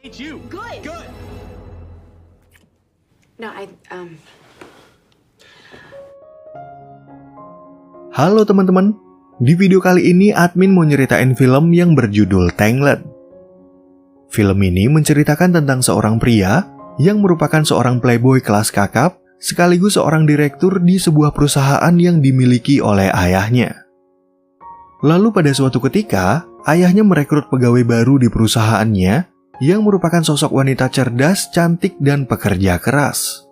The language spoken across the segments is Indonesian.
It's you. Good. Good. No, Halo teman-teman, di video kali ini admin mau nyeritain film yang berjudul Tangled. Film ini menceritakan tentang seorang pria yang merupakan seorang playboy kelas kakap sekaligus seorang direktur di sebuah perusahaan yang dimiliki oleh ayahnya. Lalu pada suatu ketika, ayahnya merekrut pegawai baru di perusahaannya yang merupakan sosok wanita cerdas, cantik, dan pekerja keras.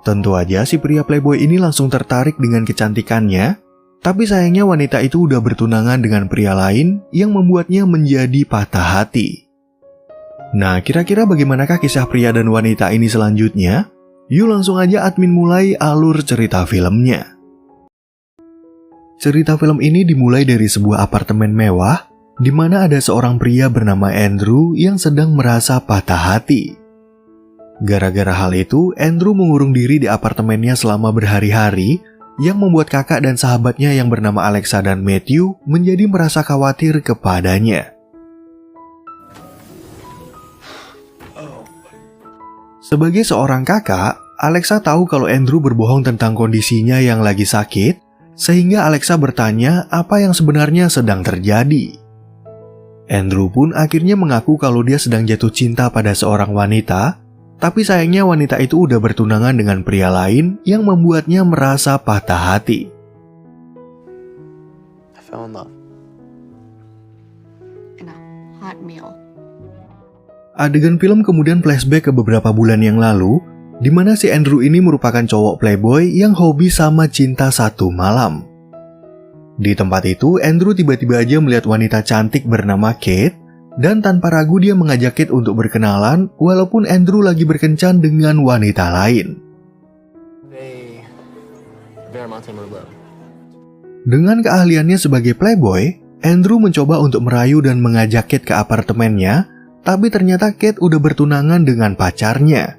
Tentu aja si pria playboy ini langsung tertarik dengan kecantikannya, tapi sayangnya wanita itu udah bertunangan dengan pria lain yang membuatnya menjadi patah hati. Nah, kira-kira bagaimanakah kisah pria dan wanita ini selanjutnya? Yuk langsung aja admin mulai alur cerita filmnya. Cerita film ini dimulai dari sebuah apartemen mewah, di mana ada seorang pria bernama Andrew yang sedang merasa patah hati. Gara-gara hal itu, Andrew mengurung diri di apartemennya selama berhari-hari, yang membuat kakak dan sahabatnya yang bernama Alexa dan Matthew menjadi merasa khawatir kepadanya. Sebagai seorang kakak, Alexa tahu kalau Andrew berbohong tentang kondisinya yang lagi sakit, sehingga Alexa bertanya apa yang sebenarnya sedang terjadi. Andrew pun akhirnya mengaku kalau dia sedang jatuh cinta pada seorang wanita, tapi sayangnya wanita itu udah bertunangan dengan pria lain yang membuatnya merasa patah hati. I fell in love. in a hot meal. Adegan film kemudian flashback ke beberapa bulan yang lalu, di mana si Andrew ini merupakan cowok playboy yang hobi sama cinta satu malam. Di tempat itu, Andrew tiba-tiba aja melihat wanita cantik bernama Kate, dan tanpa ragu dia mengajak Kate untuk berkenalan, walaupun Andrew lagi berkencan dengan wanita lain. Dengan keahliannya sebagai playboy, Andrew mencoba untuk merayu dan mengajak Kate ke apartemennya, tapi ternyata Kate udah bertunangan dengan pacarnya.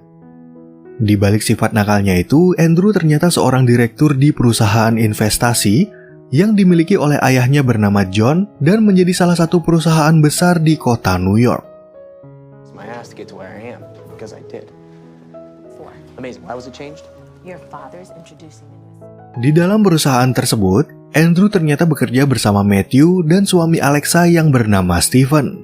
Di balik sifat nakalnya itu, Andrew ternyata seorang direktur di perusahaan investasi yang dimiliki oleh ayahnya bernama John dan menjadi salah satu perusahaan besar di kota New York. Di dalam perusahaan tersebut, Andrew ternyata bekerja bersama Matthew dan suami Alexa yang bernama Stephen.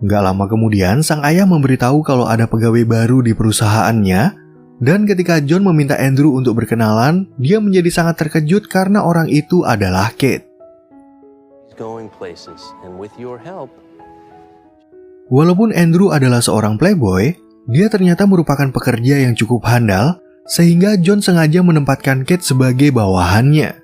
Gak lama kemudian, sang ayah memberitahu kalau ada pegawai baru di perusahaannya, dan ketika John meminta Andrew untuk berkenalan, dia menjadi sangat terkejut karena orang itu adalah Kate. Walaupun Andrew adalah seorang playboy, dia ternyata merupakan pekerja yang cukup handal, sehingga John sengaja menempatkan Kate sebagai bawahannya.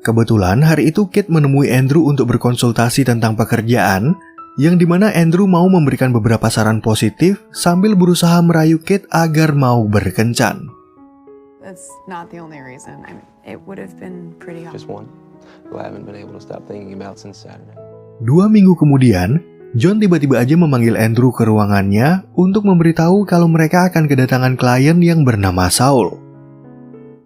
Kebetulan hari itu Kate menemui Andrew untuk berkonsultasi tentang pekerjaan, yang dimana Andrew mau memberikan beberapa saran positif sambil berusaha merayu Kate agar mau berkencan. That's not the only reason. I mean, it would have been pretty hard. Just one who I haven't been able to stop thinking about since Saturday. 2 minggu kemudian, John tiba-tiba aja memanggil Andrew ke ruangannya untuk memberitahu kalau mereka akan kedatangan klien yang bernama Saul.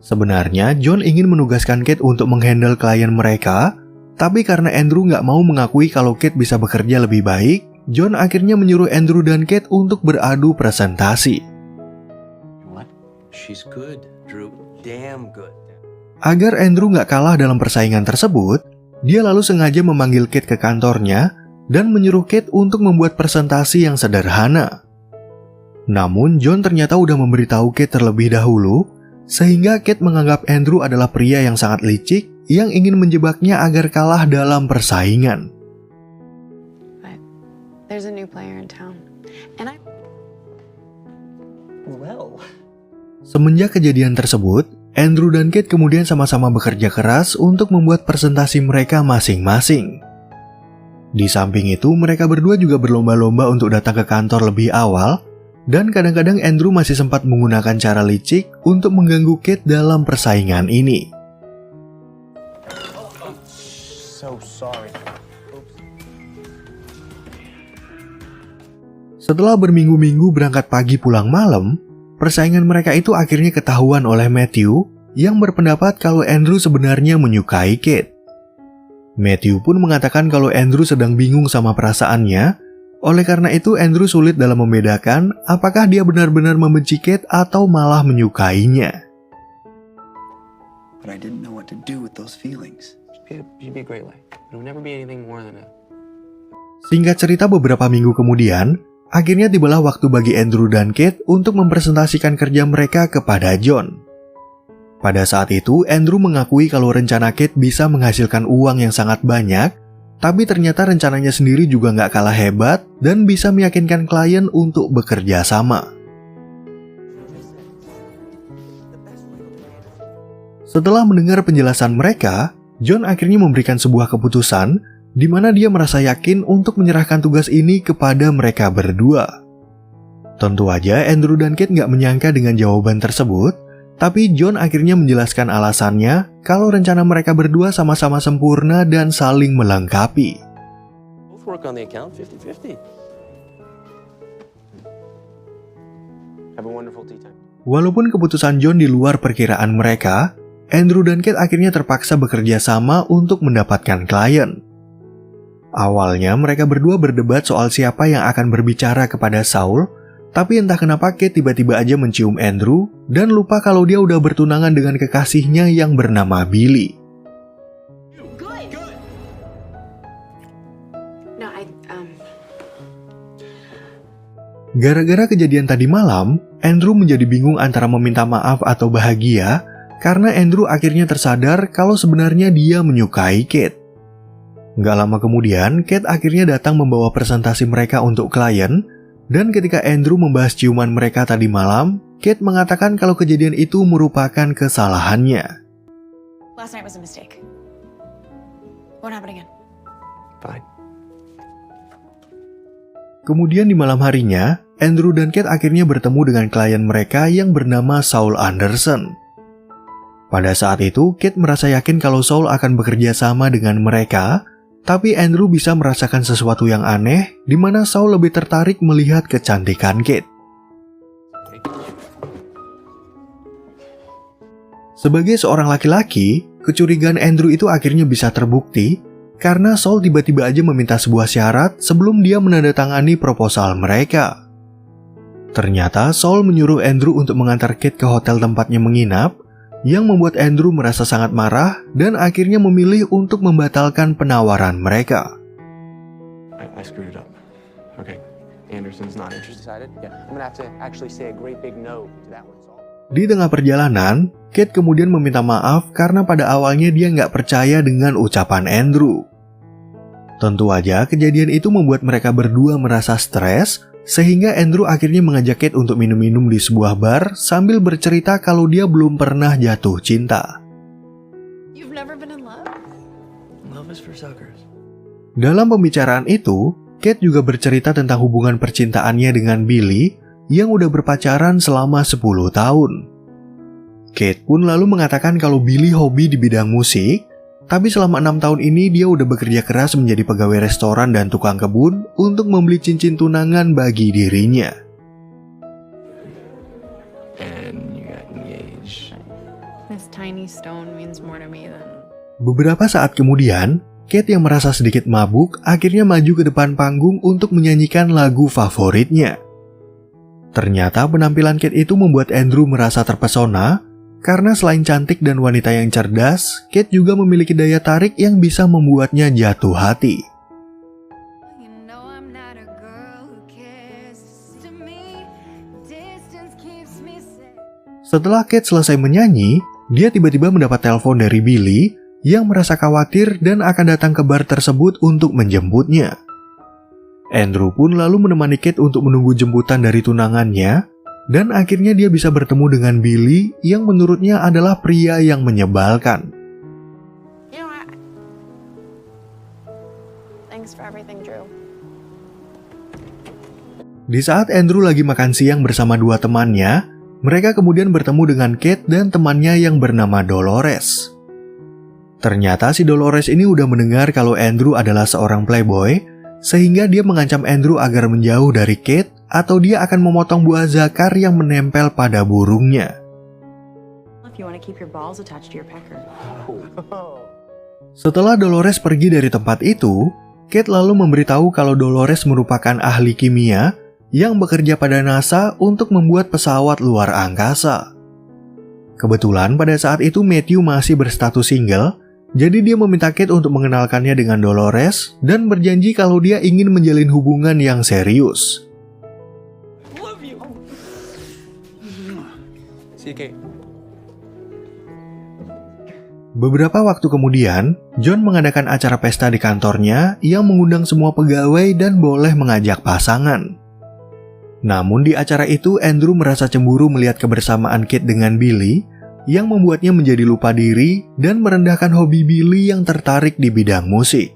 Sebenarnya, John ingin menugaskan Kate untuk menghandle klien mereka, tapi karena Andrew nggak mau mengakui kalau Kate bisa bekerja lebih baik, John akhirnya menyuruh Andrew dan Kate untuk beradu presentasi. She's good, Drew. Damn good. Agar Andrew nggak kalah dalam persaingan tersebut, dia lalu sengaja memanggil Kate ke kantornya dan menyuruh Kate untuk membuat presentasi yang sederhana. Namun, John ternyata udah memberitahu Kate terlebih dahulu, sehingga Kate menganggap Andrew adalah pria yang sangat licik yang ingin menjebaknya agar kalah dalam persaingan. But there's a new player in town. And Semenjak kejadian tersebut, Andrew dan Kate kemudian sama-sama bekerja keras untuk membuat presentasi mereka masing-masing. Di samping itu, mereka berdua juga berlomba-lomba untuk datang ke kantor lebih awal, dan kadang-kadang Andrew masih sempat menggunakan cara licik untuk mengganggu Kate dalam persaingan ini. Setelah berminggu-minggu berangkat pagi pulang malam, persaingan mereka itu akhirnya ketahuan oleh Matthew yang berpendapat kalau Andrew sebenarnya menyukai Kate. Matthew pun mengatakan kalau Andrew sedang bingung sama perasaannya, Oleh karena itu, Andrew sulit dalam membedakan apakah dia benar-benar membenci Kate atau malah menyukainya. But I didn't know what to do with those feelings. She'd be a great life. It'll never be anything more than a... Singkat cerita, beberapa minggu kemudian, akhirnya tibalah waktu bagi Andrew dan Kate untuk mempresentasikan kerja mereka kepada John. Pada saat itu, Andrew mengakui kalau rencana Kate bisa menghasilkan uang yang sangat banyak, tapi ternyata rencananya sendiri juga nggak kalah hebat dan bisa meyakinkan klien untuk bekerja sama. Setelah mendengar penjelasan mereka, John akhirnya memberikan sebuah keputusan di mana dia merasa yakin untuk menyerahkan tugas ini kepada mereka berdua. Tentu aja Andrew dan Kate nggak menyangka dengan jawaban tersebut, tapi John akhirnya menjelaskan alasannya kalau rencana mereka berdua sama-sama sempurna dan saling melengkapi. Both work on the account 50-50. Have a wonderful tea time. Walaupun keputusan John di luar perkiraan mereka, Andrew dan Kate akhirnya terpaksa bekerja sama untuk mendapatkan klien. Awalnya mereka berdua berdebat soal siapa yang akan berbicara kepada Saul, tapi entah kenapa Kate tiba-tiba aja mencium Andrew dan lupa kalau dia udah bertunangan dengan kekasihnya yang bernama Billy. No, Gara-gara kejadian tadi malam, Andrew menjadi bingung antara meminta maaf atau bahagia karena Andrew akhirnya tersadar kalau sebenarnya dia menyukai Kate. Nggak lama kemudian, Kate akhirnya datang membawa presentasi mereka untuk klien, dan ketika Andrew membahas ciuman mereka tadi malam, Kate mengatakan kalau kejadian itu merupakan kesalahannya. last night was a mistake. Won't happen again. Fine. Kemudian di malam harinya, Andrew dan Kate akhirnya bertemu dengan klien mereka yang bernama Saul Anderson. Pada saat itu, Kate merasa yakin kalau Saul akan bekerja sama dengan mereka, tapi Andrew bisa merasakan sesuatu yang aneh, di mana Saul lebih tertarik melihat kecantikan Kate. Sebagai seorang laki-laki, kecurigaan Andrew itu akhirnya bisa terbukti, karena Saul tiba-tiba aja meminta sebuah syarat sebelum dia menandatangani proposal mereka. Ternyata Saul menyuruh Andrew untuk mengantar Kate ke hotel tempatnya menginap, yang membuat Andrew merasa sangat marah dan akhirnya memilih untuk membatalkan penawaran mereka. I screwed it up. Okay. Anderson's not interested. Yeah. I'm gonna have to actually say a great big no to that one. Di tengah perjalanan, Kate kemudian meminta maaf karena pada awalnya dia nggak percaya dengan ucapan Andrew. Tentu aja kejadian itu membuat mereka berdua merasa stres, sehingga Andrew akhirnya mengajak Kate untuk minum-minum di sebuah bar sambil bercerita kalau dia belum pernah jatuh cinta. You've never been in love? Love is for suckers. Dalam pembicaraan itu, Kate juga bercerita tentang hubungan percintaannya dengan Billy yang udah berpacaran selama 10 tahun. Kate pun lalu mengatakan kalau Billy hobi di bidang musik, tapi selama 6 tahun ini dia udah bekerja keras menjadi pegawai restoran dan tukang kebun untuk membeli cincin tunangan bagi dirinya. And you got engaged. This tiny stone means more to me than... Beberapa saat kemudian, Kate yang merasa sedikit mabuk akhirnya maju ke depan panggung untuk menyanyikan lagu favoritnya. Ternyata penampilan Kate itu membuat Andrew merasa terpesona, karena selain cantik dan wanita yang cerdas, Kate juga memiliki daya tarik yang bisa membuatnya jatuh hati. Setelah Kate selesai menyanyi, dia tiba-tiba mendapat telepon dari Billy yang merasa khawatir dan akan datang ke bar tersebut untuk menjemputnya. Andrew pun lalu menemani Kate untuk menunggu jemputan dari tunangannya, dan akhirnya dia bisa bertemu dengan Billy yang menurutnya adalah pria yang menyebalkan. You know what? Thanks for everything, Drew. Di saat Andrew lagi makan siang bersama dua temannya, mereka kemudian bertemu dengan Kate dan temannya yang bernama Dolores. Ternyata si Dolores ini udah mendengar kalau Andrew adalah seorang playboy, sehingga dia mengancam Andrew agar menjauh dari Kate atau dia akan memotong buah zakar yang menempel pada burungnya. Setelah Dolores pergi dari tempat itu, Kate lalu memberitahu kalau Dolores merupakan ahli kimia yang bekerja pada NASA untuk membuat pesawat luar angkasa. Kebetulan pada saat itu Matthew masih berstatus single, jadi dia meminta Kate untuk mengenalkannya dengan Dolores dan berjanji kalau dia ingin menjalin hubungan yang serius. See you, Kate. Beberapa waktu kemudian, John mengadakan acara pesta di kantornya yang mengundang semua pegawai dan boleh mengajak pasangan. Namun di acara itu Andrew merasa cemburu melihat kebersamaan Kate dengan Billy yang membuatnya menjadi lupa diri dan merendahkan hobi Billy yang tertarik di bidang musik.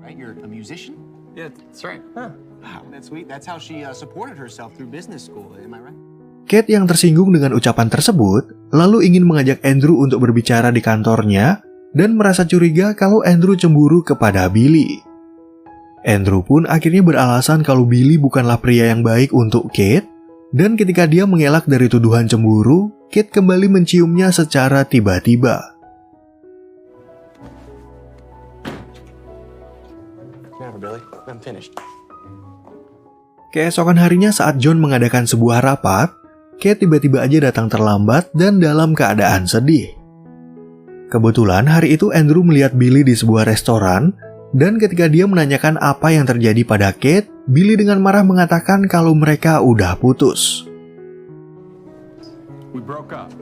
Right, you're a musician? Yeah, that's right. Huh. Wow, that's sweet. That's how she supported herself through business school. Am I right? Kate yang tersinggung dengan ucapan tersebut, lalu ingin mengajak Andrew untuk berbicara di kantornya dan merasa curiga kalau Andrew cemburu kepada Billy. Andrew pun akhirnya beralasan kalau Billy bukanlah pria yang baik untuk Kate, dan ketika dia mengelak dari tuduhan cemburu, Kate kembali menciumnya secara tiba-tiba. Never, Billy. I'm finished. Keesokan harinya saat John mengadakan sebuah rapat, Kate tiba-tiba aja datang terlambat dan dalam keadaan sedih. Kebetulan hari itu Andrew melihat Billy di sebuah restoran, dan ketika dia menanyakan apa yang terjadi pada Kate, Billy dengan marah mengatakan kalau mereka udah putus. We broke up.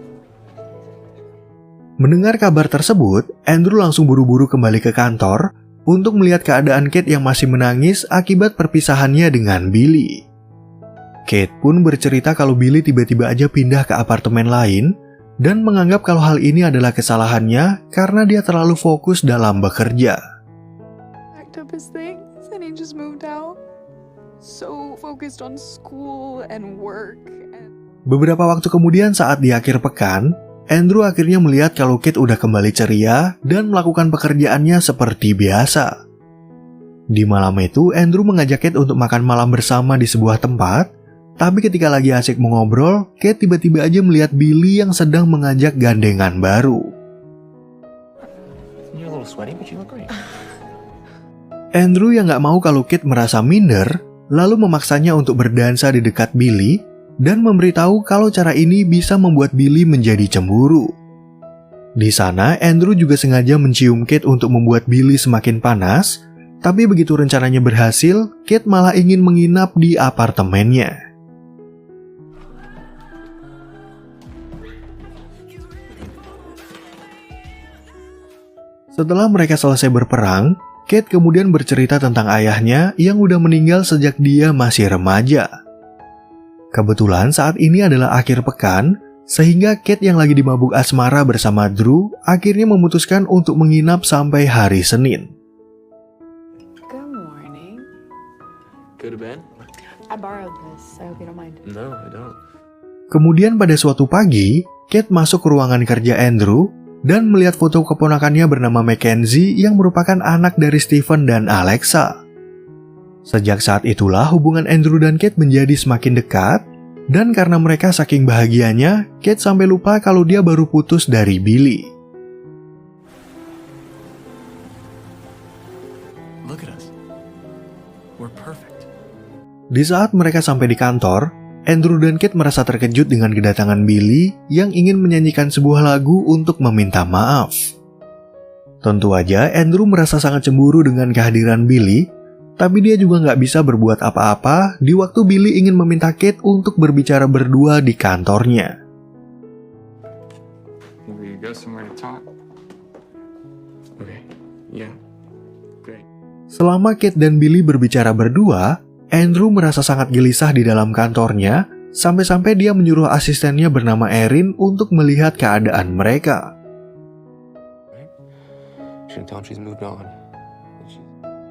Mendengar kabar tersebut, Andrew langsung buru-buru kembali ke kantor untuk melihat keadaan Kate yang masih menangis akibat perpisahannya dengan Billy. Kate pun bercerita kalau Billy tiba-tiba aja pindah ke apartemen lain dan menganggap kalau hal ini adalah kesalahannya karena dia terlalu fokus dalam bekerja. Packed up his things and he just moved out. So focused on school and work. Beberapa waktu kemudian saat di akhir pekan, Andrew akhirnya melihat kalau Kate udah kembali ceria dan melakukan pekerjaannya seperti biasa. Di malam itu, Andrew mengajak Kate untuk makan malam bersama di sebuah tempat. Tapi ketika lagi asik mengobrol, Kate tiba-tiba aja melihat Billy yang sedang mengajak gandengan baru. You're a little sweaty, but you look great. Andrew yang gak mau kalau Kate merasa minder, lalu memaksanya untuk berdansa di dekat Billy dan memberitahu kalau cara ini bisa membuat Billy menjadi cemburu. Di sana, Andrew juga sengaja mencium Kate untuk membuat Billy semakin panas, tapi begitu rencananya berhasil, Kate malah ingin menginap di apartemennya. Setelah mereka selesai berperang, Kate kemudian bercerita tentang ayahnya yang udah meninggal sejak dia masih remaja. Kebetulan saat ini adalah akhir pekan, sehingga Kate yang lagi di mabuk asmara bersama Drew akhirnya memutuskan untuk menginap sampai hari Senin. Good morning. Go to bed? I borrowed this. I hope you don't mind. No, I don't. Kemudian pada suatu pagi, Kate masuk ke ruangan kerja Andrew dan melihat foto keponakannya bernama Mackenzie yang merupakan anak dari Stephen dan Alexa. Sejak saat itulah hubungan Andrew dan Kate menjadi semakin dekat, dan karena mereka saking bahagianya, Kate sampai lupa kalau dia baru putus dari Billy. Look at us. We're perfect. Di saat mereka sampai di kantor, Andrew dan Kate merasa terkejut dengan kedatangan Billy yang ingin menyanyikan sebuah lagu untuk meminta maaf. Tentu aja Andrew merasa sangat cemburu dengan kehadiran Billy, tapi dia juga nggak bisa berbuat apa-apa di waktu Billy ingin meminta Kate untuk berbicara berdua di kantornya. We go somewhere to talk. Okay. Yeah. Great. Selama Kate dan Billy berbicara berdua, Andrew merasa sangat gelisah di dalam kantornya, sampai-sampai dia menyuruh asistennya bernama Erin untuk melihat keadaan mereka.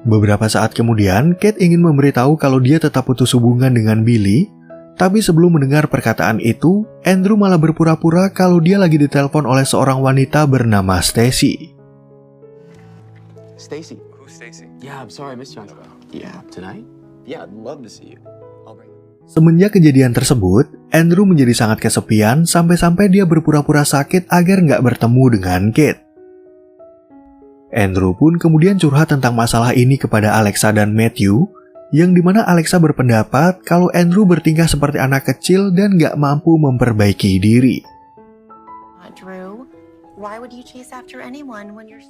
Beberapa saat kemudian, Kate ingin memberitahu kalau dia tetap putus hubungan dengan Billy, tapi sebelum mendengar perkataan itu, Andrew malah berpura-pura kalau dia lagi ditelepon oleh seorang wanita bernama Stacy. Stacy. Who's Stacy? Yeah, I'm sorry, I missed you. Yeah, tonight? Yeah, I'd love to see you. I'll bring you. Semenjak kejadian tersebut, Andrew menjadi sangat kesepian sampai-sampai dia berpura-pura sakit agar nggak bertemu dengan Kate. Andrew pun kemudian curhat tentang masalah ini kepada Alexa dan Matthew, yang dimana Alexa berpendapat kalau Andrew bertingkah seperti anak kecil dan gak mampu memperbaiki diri. Drew, why would you chase after anyone when you're...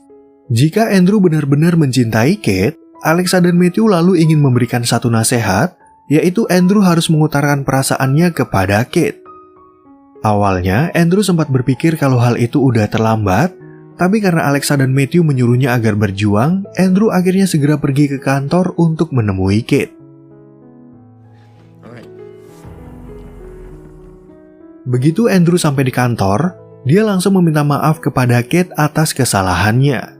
Jika Andrew benar-benar mencintai Kate, Alexa dan Matthew lalu ingin memberikan satu nasihat, yaitu Andrew harus mengutarakan perasaannya kepada Kate. Awalnya, Andrew sempat berpikir kalau hal itu udah terlambat, tapi karena Alexa dan Matthew menyuruhnya agar berjuang, Andrew akhirnya segera pergi ke kantor untuk menemui Kate. Begitu Andrew sampai di kantor, dia langsung meminta maaf kepada Kate atas kesalahannya.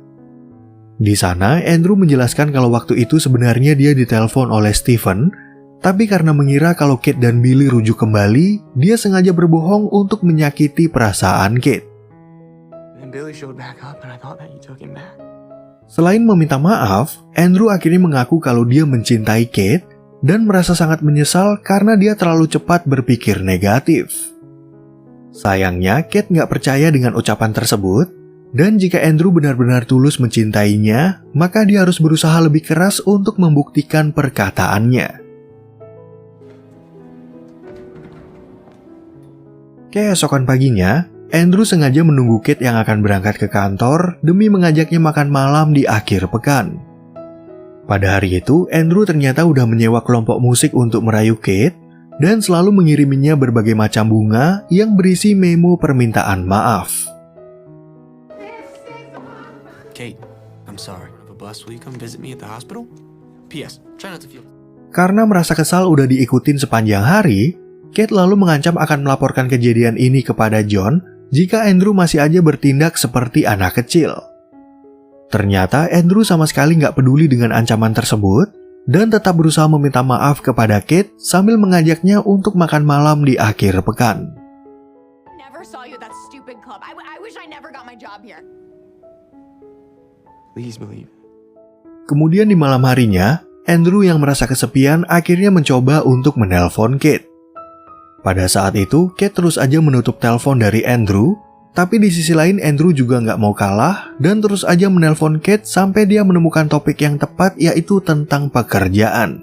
Di sana, Andrew menjelaskan kalau waktu itu sebenarnya dia ditelepon oleh Stephen, tapi karena mengira kalau Kate dan Billy rujuk kembali, dia sengaja berbohong untuk menyakiti perasaan Kate. Selain meminta maaf, Andrew akhirnya mengaku kalau dia mencintai Kate dan merasa sangat menyesal karena dia terlalu cepat berpikir negatif. Sayangnya, Kate nggak percaya dengan ucapan tersebut, dan jika Andrew benar-benar tulus mencintainya, maka dia harus berusaha lebih keras untuk membuktikan perkataannya. Keesokan paginya, Andrew sengaja menunggu Kate yang akan berangkat ke kantor demi mengajaknya makan malam di akhir pekan. Pada hari itu, Andrew ternyata udah menyewa kelompok musik untuk merayu Kate dan selalu mengiriminya berbagai macam bunga yang berisi memo permintaan maaf. Kate, I'm sorry. Have a bus. Will you come visit me at the hospital? P.S. Try not to feel... Karena merasa kesal udah diikutin sepanjang hari, Kate lalu mengancam akan melaporkan kejadian ini kepada John jika Andrew masih aja bertindak seperti anak kecil. Ternyata Andrew sama sekali nggak peduli dengan ancaman tersebut dan tetap berusaha meminta maaf kepada Kate sambil mengajaknya untuk makan malam di akhir pekan. Never saw you at that stupid club. I wish I never got my job here. Please believe. Kemudian di malam harinya, Andrew yang merasa kesepian akhirnya mencoba untuk menelpon Kate. Pada saat itu, Kate terus aja menutup telepon dari Andrew, tapi di sisi lain Andrew juga nggak mau kalah dan terus aja menelpon Kate sampai dia menemukan topik yang tepat, yaitu tentang pekerjaan.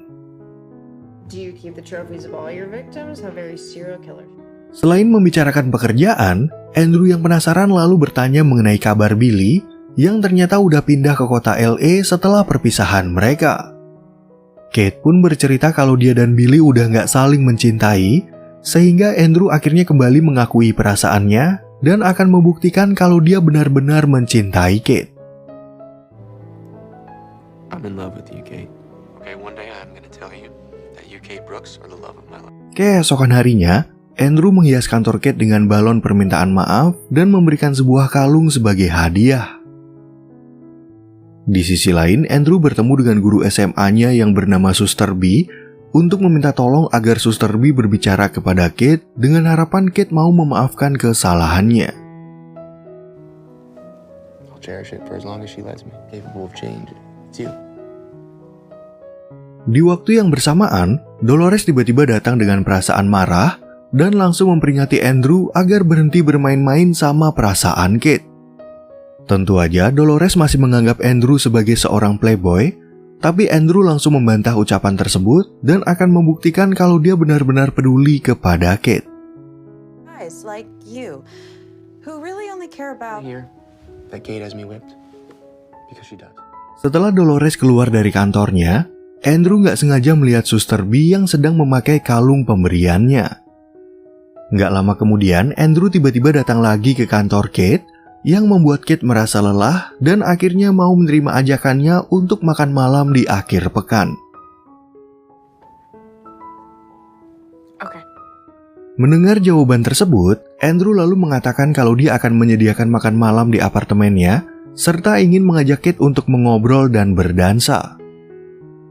Do you keep the trophies of all your victims? How very serial killers. Selain membicarakan pekerjaan, Andrew yang penasaran lalu bertanya mengenai kabar Billy yang ternyata udah pindah ke kota LA setelah perpisahan mereka. Kate pun bercerita kalau dia dan Billy udah nggak saling mencintai, sehingga Andrew akhirnya kembali mengakui perasaannya dan akan membuktikan kalau dia benar-benar mencintai Kate. I'm in love with you, Kate. Okay, one day I'm gonna tell you that you, Kate Brooks, are the love of my life. Keesokan harinya, Andrew menghias kantor Kate dengan balon permintaan maaf dan memberikan sebuah kalung sebagai hadiah. Di sisi lain, Andrew bertemu dengan guru SMA-nya yang bernama Suster B untuk meminta tolong agar Suster B berbicara kepada Kate dengan harapan Kate mau memaafkan kesalahannya. I'll cherish it for as long as she lets me. Capable of change. It's you. Di waktu yang bersamaan, Dolores tiba-tiba datang dengan perasaan marah dan langsung memperingati Andrew agar berhenti bermain-main sama perasaan Kate. Tentu aja Dolores masih menganggap Andrew sebagai seorang playboy, tapi Andrew langsung membantah ucapan tersebut dan akan membuktikan kalau dia benar-benar peduli kepada Kate. Guys like you, who really only care about... I hear that Kate has me whipped. Because she does. Setelah Dolores keluar dari kantornya, Andrew nggak sengaja melihat Suster B yang sedang memakai kalung pemberiannya. Nggak lama kemudian, Andrew tiba-tiba datang lagi ke kantor Kate, yang membuat Kate merasa lelah dan akhirnya mau menerima ajakannya untuk makan malam di akhir pekan. Okay. Mendengar jawaban tersebut, Andrew lalu mengatakan kalau dia akan menyediakan makan malam di apartemennya, serta ingin mengajak Kate untuk mengobrol dan berdansa.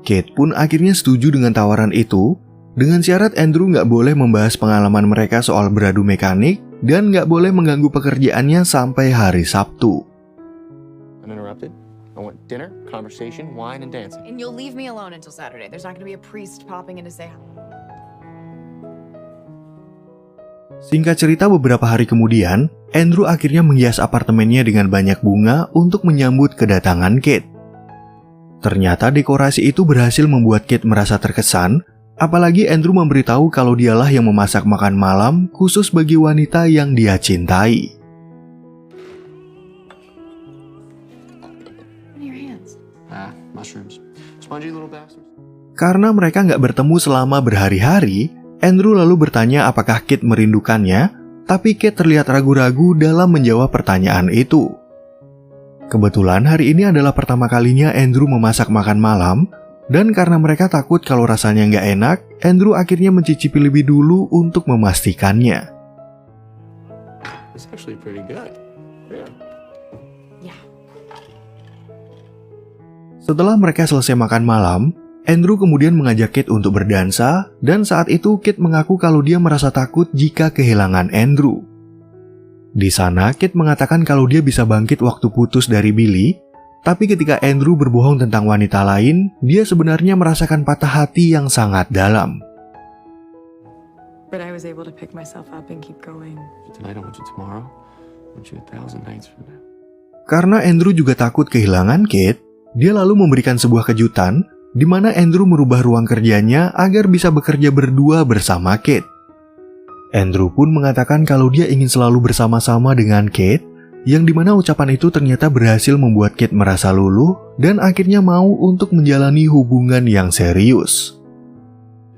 Kate pun akhirnya setuju dengan tawaran itu, dengan syarat Andrew nggak boleh membahas pengalaman mereka soal beradu mekanik, dan nggak boleh mengganggu pekerjaannya sampai hari Sabtu. Uninterrupted. I want dinner, conversation, wine, and dancing. And you'll leave me alone until Saturday. There's not going to be a priest popping in to say hi. Singkat cerita, beberapa hari kemudian, Andrew akhirnya menghias apartemennya dengan banyak bunga untuk menyambut kedatangan Kate. Ternyata dekorasi itu berhasil membuat Kate merasa terkesan, apalagi Andrew memberitahu kalau dialah yang memasak makan malam khusus bagi wanita yang dia cintai. Mushrooms. Spongy little bastards. Karena mereka nggak bertemu selama berhari-hari, Andrew lalu bertanya apakah Kate merindukannya, tapi Kate terlihat ragu-ragu dalam menjawab pertanyaan itu. Kebetulan hari ini adalah pertama kalinya Andrew memasak makan malam, dan karena mereka takut kalau rasanya nggak enak, Andrew akhirnya mencicipi lebih dulu untuk memastikannya. It's actually pretty good. Yeah. Setelah mereka selesai makan malam, Andrew kemudian mengajak Kate untuk berdansa, dan saat itu Kate mengaku kalau dia merasa takut jika kehilangan Andrew. Di sana, Kate mengatakan kalau dia bisa bangkit waktu putus dari Billy, tapi ketika Andrew berbohong tentang wanita lain, dia sebenarnya merasakan patah hati yang sangat dalam. But I was able to pick myself up and keep going. Tonight I want you tomorrow. I want you 1,000 nights from now. Karena Andrew juga takut kehilangan Kate, dia lalu memberikan sebuah kejutan di mana Andrew merubah ruang kerjanya agar bisa bekerja berdua bersama Kate. Andrew pun mengatakan kalau dia ingin selalu bersama-sama dengan Kate, yang dimana ucapan itu ternyata berhasil membuat Kate merasa luluh dan akhirnya mau untuk menjalani hubungan yang serius.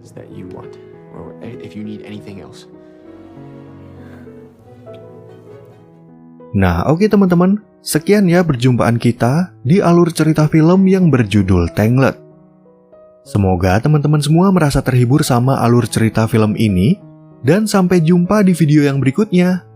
Is that you want, or if you need anything else. Nah, oke teman-teman, sekian ya perjumpaan kita di alur cerita film yang berjudul Tangled. Semoga teman-teman semua merasa terhibur sama alur cerita film ini, dan sampai jumpa di video yang berikutnya.